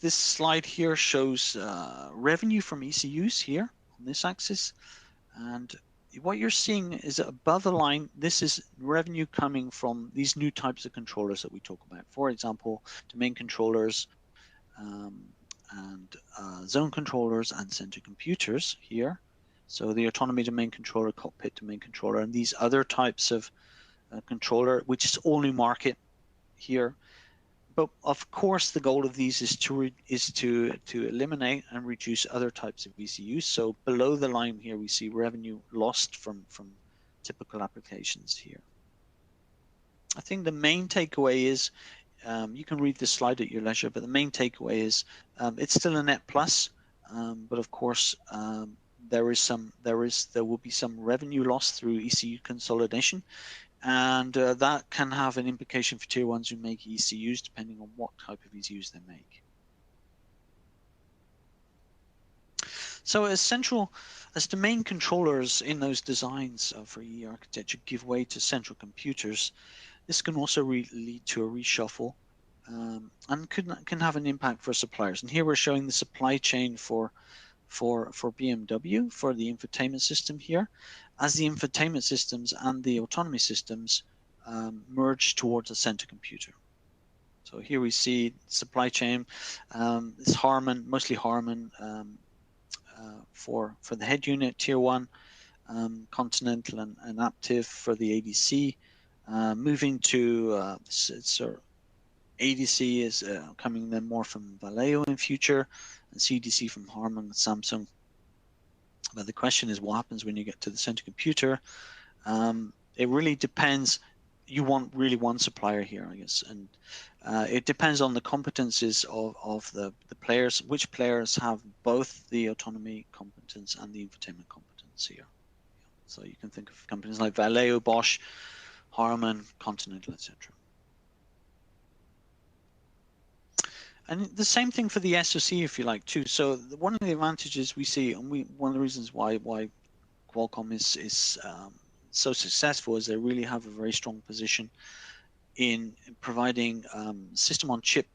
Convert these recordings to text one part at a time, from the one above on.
This slide here shows revenue from ECUs here on this axis, and what you're seeing is above the line, this is revenue coming from these new types of controllers that we talk about. For example, domain controllers and zone controllers and center computers here. So the autonomy domain controller, cockpit domain controller, and these other types of controller, which is all new market here. But of course, the goal of these is to eliminate and reduce other types of ECUs. So below the line here, we see revenue lost from typical applications here. I think the main takeaway is, you can read this slide at your leisure, but the main takeaway is it's still a net plus, but of course there will be some revenue loss through ECU consolidation. And that can have an implication for tier ones who make ECUs, depending on what type of ECUs they make. So as domain controllers in those designs for EE architecture give way to central computers, this can also lead to a reshuffle and can have an impact for suppliers. And here we're showing the supply chain for BMW, for the infotainment system here, as the infotainment systems and the autonomy systems merge towards a center computer. So here we see supply chain. It's Harman, mostly Harman for the head unit, tier one, Continental and Aptiv for the ADC. Moving to ADC is coming then more from Valeo in future, and CDC from Harman and Samsung. But the question is, what happens when you get to the center computer? It really depends. You want really one supplier here, I guess, and it depends on the competencies of the players. Which players have both the autonomy competence and the infotainment competence here? So you can think of companies like Valeo, Bosch, Harman, Continental, etc. And the same thing for the SoC, if you like, too. So one of the advantages we see, and one of the reasons why Qualcomm is so successful, is they really have a very strong position in providing system-on-chip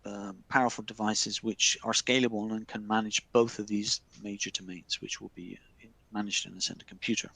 powerful devices which are scalable and can manage both of these major domains, which will be managed in a center computer.